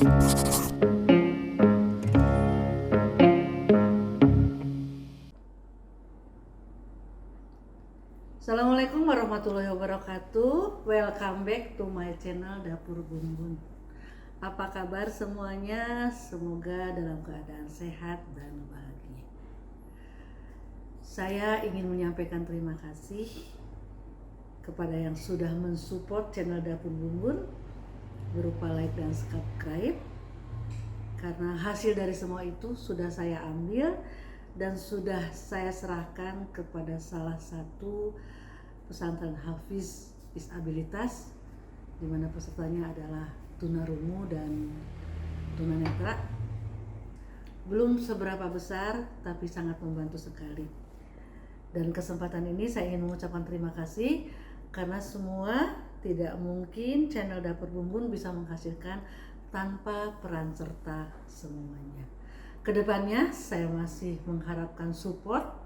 Assalamualaikum warahmatullahi wabarakatuh. Welcome back to my channel Dapur Bun Bun. Apa kabar semuanya? Semoga dalam keadaan sehat dan bahagia. Saya ingin menyampaikan terima kasih kepada yang sudah mensupport channel Dapur Bun Bun berupa like dan subscribe. Karena hasil dari semua itu sudah saya ambil dan sudah saya serahkan kepada salah satu pesantren Hafiz disabilitas, di mana pesertanya adalah tunarungu dan tunanetra. Belum seberapa besar tapi sangat membantu sekali. Dan kesempatan ini saya ingin mengucapkan terima kasih karena semua tidak mungkin channel Dapur Bun Bun bisa menghasilkan tanpa peran serta semuanya. Kedepannya saya masih mengharapkan support,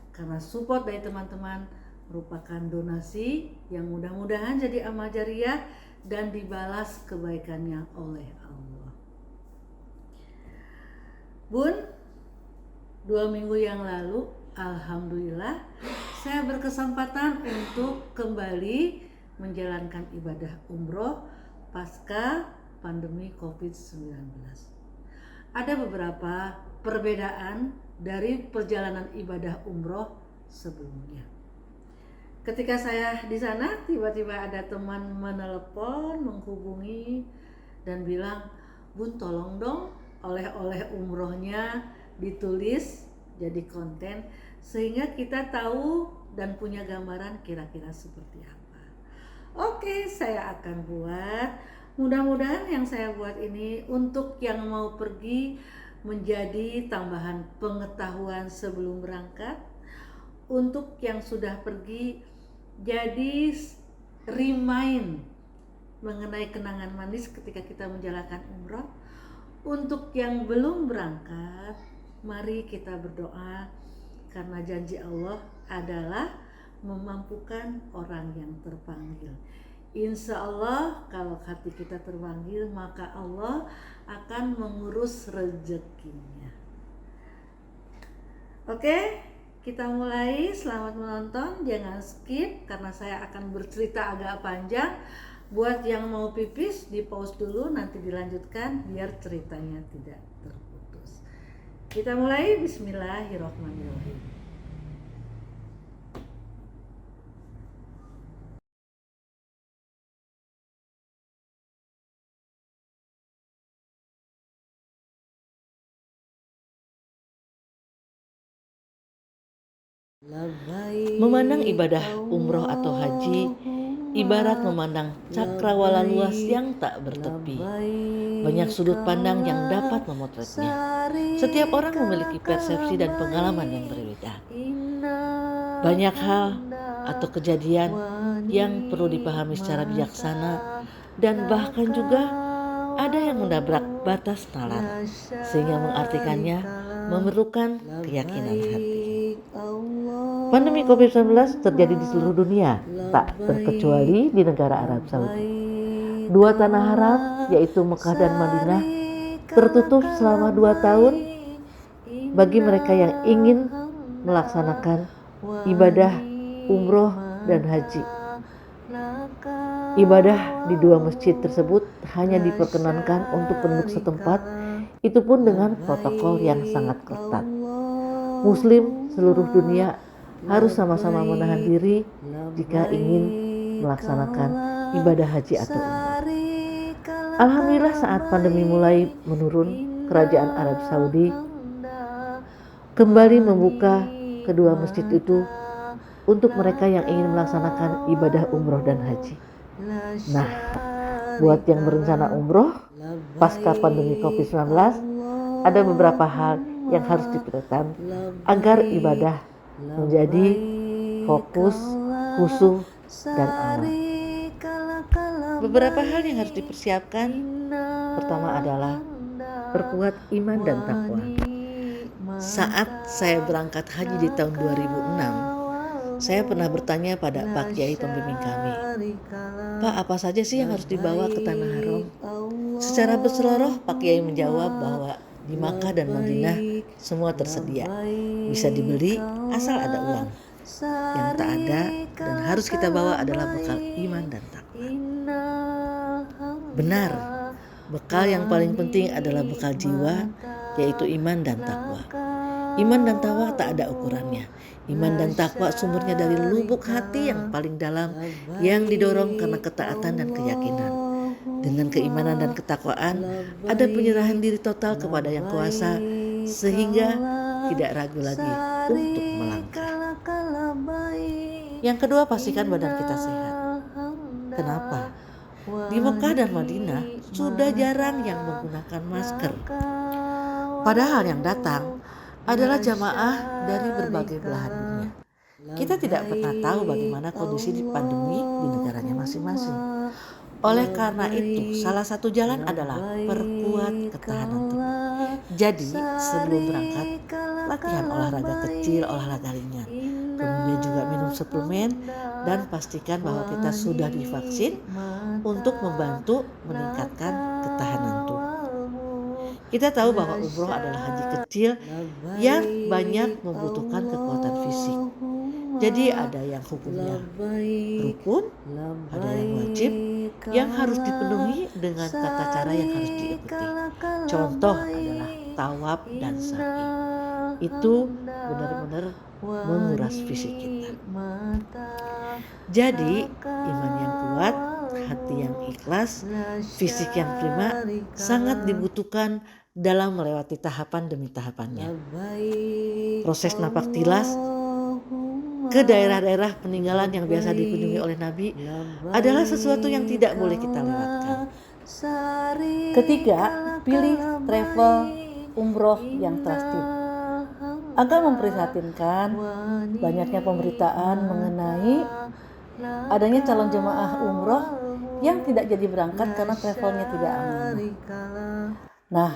karena support dari teman-teman merupakan donasi yang mudah-mudahan jadi amal jariah dan dibalas kebaikannya oleh Allah. Bun, 2 minggu yang lalu alhamdulillah saya berkesempatan untuk kembali menjalankan ibadah umroh pasca pandemi COVID-19. Ada beberapa perbedaan dari perjalanan ibadah umroh sebelumnya. Ketika saya di sana, tiba-tiba ada teman menelepon, menghubungi dan bilang, "Bun, tolong dong oleh-oleh umrohnya ditulis jadi konten sehingga kita tahu dan punya gambaran kira-kira seperti apa." Oke, saya akan buat. Mudah-mudahan yang saya buat ini untuk yang mau pergi menjadi tambahan pengetahuan sebelum berangkat, untuk yang sudah pergi jadi remind mengenai kenangan manis ketika kita menjalankan umroh. Untuk yang belum berangkat, mari kita berdoa karena janji Allah adalah memampukan orang yang terpanggil. Insya Allah kalau hati kita terpanggil, maka Allah akan mengurus rezekinya. Oke, kita mulai. Selamat menonton, jangan skip karena saya akan bercerita agak panjang. Buat yang mau pipis, di pause dulu, nanti dilanjutkan biar ceritanya tidak terputus. Kita mulai. Bismillahirrahmanirrahim. Memandang ibadah umroh atau haji ibarat memandang cakrawala luas yang tak bertepi. Banyak sudut pandang yang dapat memotretnya. Setiap orang memiliki persepsi dan pengalaman yang berbeda. Banyak hal atau kejadian yang perlu dipahami secara bijaksana dan bahkan juga ada yang menabrak batas nalar sehingga mengartikannya memerlukan keyakinan hati. Pandemi COVID-19 terjadi di seluruh dunia, tak terkecuali di negara Arab Saudi. Dua tanah haram, yaitu Mekah dan Madinah, tertutup selama 2 tahun bagi mereka yang ingin melaksanakan ibadah umroh dan haji. Ibadah di 2 masjid tersebut hanya diperkenankan untuk penduduk setempat, itu pun dengan protokol yang sangat ketat. Muslim seluruh dunia harus sama-sama menahan diri jika ingin melaksanakan ibadah haji atau umrah. Alhamdulillah saat pandemi mulai menurun, kerajaan Arab Saudi kembali membuka kedua masjid itu untuk mereka yang ingin melaksanakan ibadah umroh dan haji. Nah, buat yang berencana umroh pasca pandemi COVID-19, ada beberapa hal yang harus diperhatikan agar ibadah menjadi fokus, khusyuk, dan aman. Beberapa hal yang harus dipersiapkan, pertama adalah perkuat iman dan takwa. Saat saya berangkat haji di tahun 2006, saya pernah bertanya pada Pak Kiai pembimbing kami, "Pak, apa saja sih yang harus dibawa ke Tanah Haram?" Secara berseloroh, Pak Kiai menjawab bahwa di Makkah dan Madinah semua tersedia, bisa dibeli asal ada uang. Yang tak ada dan harus kita bawa adalah bekal iman dan takwa. Benar, bekal yang paling penting adalah bekal jiwa, yaitu iman dan takwa. Iman dan takwa tak ada ukurannya. Iman dan takwa sumbernya dari lubuk hati yang paling dalam, yang didorong karena ketaatan dan keyakinan. Dengan keimanan dan ketakwaan, ada penyerahan diri total kepada Yang Kuasa, sehingga tidak ragu lagi untuk melangkah. Yang kedua, pastikan badan kita sehat. Kenapa? Di Mekah dan Madinah sudah jarang yang menggunakan masker. Padahal yang datang adalah jamaah dari berbagai belahan dunia. Kita tidak pernah tahu bagaimana kondisi di pandemi di negaranya masing-masing. Oleh karena itu, salah satu jalan adalah perkuat ketahanan tubuh. Jadi, sebelum berangkat, latihan olahraga kecil, olahraga ringan. Kemudian juga minum suplemen dan pastikan bahwa kita sudah divaksin untuk membantu meningkatkan ketahanan tubuh. Kita tahu bahwa umroh adalah haji kecil yang banyak membutuhkan kekuatan fisik. Jadi ada yang hukumnya rukun, ada yang wajib, yang harus dipenuhi dengan tata cara yang harus diikuti. Contoh adalah tawaf dan sa'i. Itu benar-benar menguras fisik kita. Jadi iman yang kuat, hati yang ikhlas, fisik yang prima sangat dibutuhkan dalam melewati tahapan demi tahapannya. Proses napak tilas ke daerah-daerah peninggalan yang biasa dikunjungi oleh Nabi adalah sesuatu yang tidak boleh kita lewatkan. Ketiga, pilih travel umroh yang trusted. Agak memprihatinkan banyaknya pemberitaan mengenai adanya calon jemaah umroh yang tidak jadi berangkat karena travelnya tidak aman. Nah,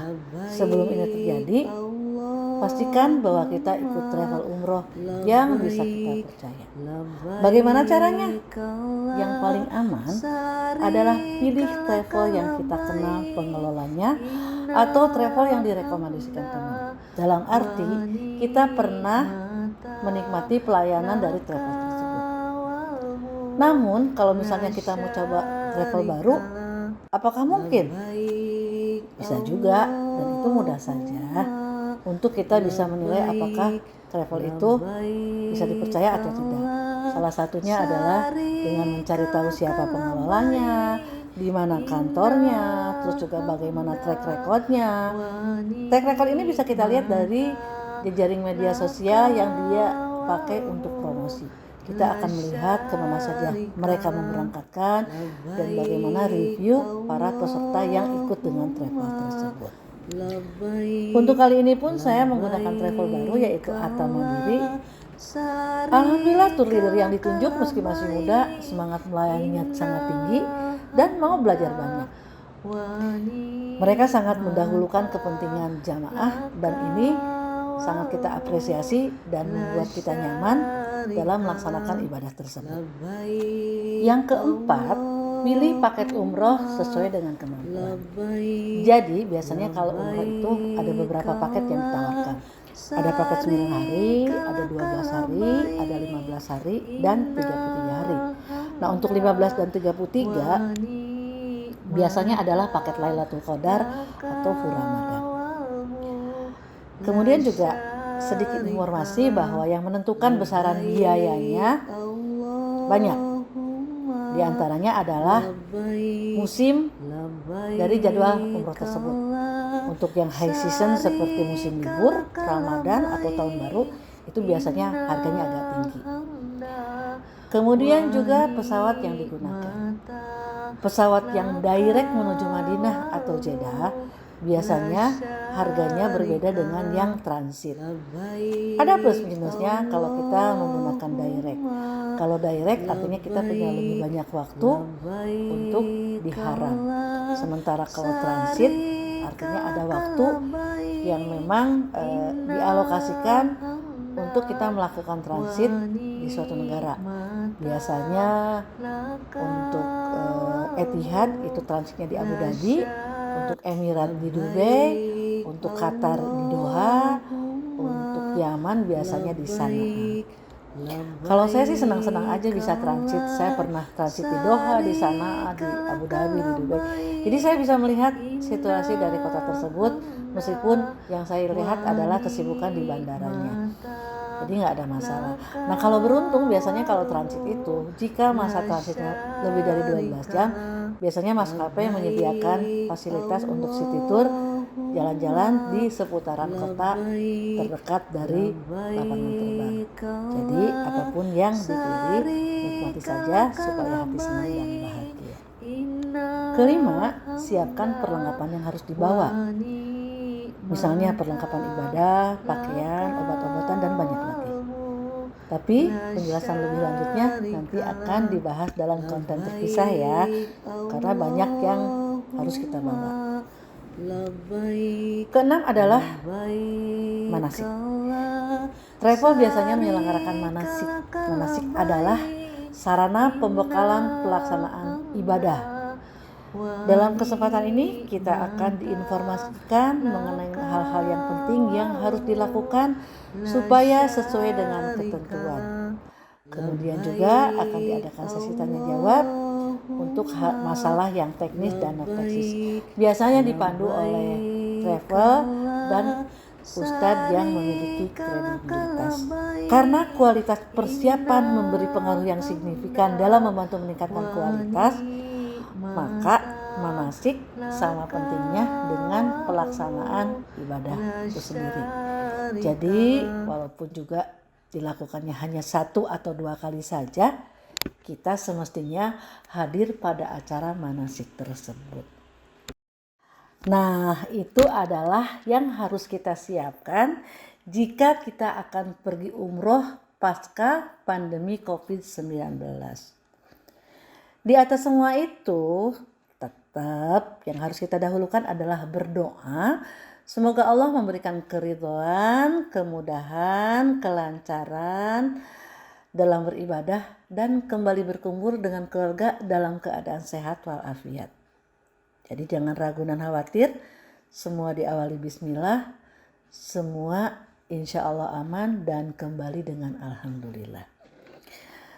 sebelum ini terjadi, pastikan bahwa kita ikut travel umroh yang bisa kita percaya. Bagaimana caranya? Yang paling aman adalah pilih travel yang kita kenal pengelolanya atau travel yang direkomendasikan teman. Dalam arti, kita pernah menikmati pelayanan dari travel tersebut. Namun, kalau misalnya kita mau coba travel baru, apakah mungkin? Bisa juga, dan itu mudah saja untuk kita bisa menilai apakah travel itu bisa dipercaya atau tidak. Salah satunya adalah dengan mencari tahu siapa pengelolanya, di mana kantornya, terus juga bagaimana track recordnya. Track record ini bisa kita lihat dari jejaring media sosial yang dia pakai untuk promosi. Kita akan melihat kemana saja mereka memberangkatkan dan bagaimana review para peserta yang ikut dengan travel tersebut. Untuk kali ini pun saya menggunakan travel baru, yaitu Atta Mandiri. Alhamdulillah, tour leader yang ditunjuk meski masih muda, semangat melayaninya sangat tinggi dan mau belajar banyak. Mereka sangat mendahulukan kepentingan jamaah dan ini sangat kita apresiasi dan membuat kita nyaman dalam melaksanakan ibadah tersebut. Yang keempat, pilih paket umroh sesuai dengan kemampuan. Jadi biasanya kalau umroh itu ada beberapa paket yang ditawarkan. Ada paket 9 hari, ada 12 hari, ada 15 hari, dan 33 hari. Nah, untuk 15 dan 33 biasanya adalah paket Lailatul Qadar atau Full Ramadan. Kemudian juga sedikit informasi bahwa yang menentukan besaran biayanya banyak. Di antaranya adalah musim dari jadwal umroh tersebut. Untuk yang high season seperti musim libur, Ramadan atau tahun baru, itu biasanya harganya agak tinggi. Kemudian juga pesawat yang digunakan. Pesawat yang direct menuju Madinah atau Jeddah biasanya harganya berbeda dengan yang transit. Ada plus minusnya kalau kita menggunakan direct. Kalau direct artinya kita punya lebih banyak waktu untuk diharam. Sementara kalau transit artinya ada waktu yang memang dialokasikan untuk kita melakukan transit di suatu negara. Biasanya untuk Etihad itu transitnya di Abu Dhabi, untuk Emirat di Dubai, untuk Qatar di Doha, untuk Yaman biasanya di Sanaa. Kalau saya sih senang-senang aja bisa transit. Saya pernah transit di Doha, di Sanaa, di Abu Dhabi, di Dubai. Jadi saya bisa melihat situasi dari kota tersebut, meskipun yang saya lihat adalah kesibukan di bandaranya. Jadi nggak ada masalah. Nah kalau beruntung biasanya kalau transit itu, jika masa transitnya lebih dari 12 jam, biasanya maskapai menyediakan fasilitas untuk city tour, jalan-jalan di seputaran kota terdekat dari lapangan terbang. Jadi apapun yang dipilih, nikmati saja supaya hati senang dan bahagia. Kelima, siapkan perlengkapan yang harus dibawa. Misalnya perlengkapan ibadah, pakaian, obat-obatan, dan banyak lagi. Tapi penjelasan lebih lanjutnya nanti akan dibahas dalam konten terpisah ya, karena banyak yang harus kita bawa. Keenam adalah manasik. Travel biasanya menyelenggarakan manasik. Manasik adalah sarana pembekalan pelaksanaan ibadah. Dalam kesempatan ini kita akan diinformasikan mengenai hal-hal yang penting yang harus dilakukan supaya sesuai dengan ketentuan. Kemudian juga akan diadakan sesi tanya jawab untuk masalah yang teknis dan non teknis. Biasanya dipandu oleh travel dan ustadz yang memiliki kredibilitas. Karena kualitas persiapan memberi pengaruh yang signifikan dalam membantu meningkatkan kualitas, maka manasik sama pentingnya dengan pelaksanaan ibadah itu sendiri. Jadi walaupun juga dilakukannya hanya 1 atau 2 kali saja, kita semestinya hadir pada acara manasik tersebut. Nah, itu adalah yang harus kita siapkan jika kita akan pergi umroh pasca pandemi COVID-19. Di atas semua itu, tetap yang harus kita dahulukan adalah berdoa. Semoga Allah memberikan keridhaan, kemudahan, kelancaran dalam beribadah dan kembali berkumpul dengan keluarga dalam keadaan sehat walafiat. Jadi jangan ragu dan khawatir, semua diawali bismillah, semua insya Allah aman dan kembali dengan alhamdulillah.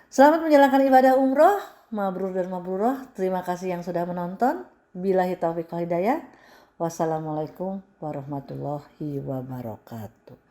Selamat menjalankan ibadah umroh, mabrur dan mabruroh. Terima kasih yang sudah menonton. Billahi taufiq wal hidayah. Wassalamualaikum warahmatullahi wabarakatuh.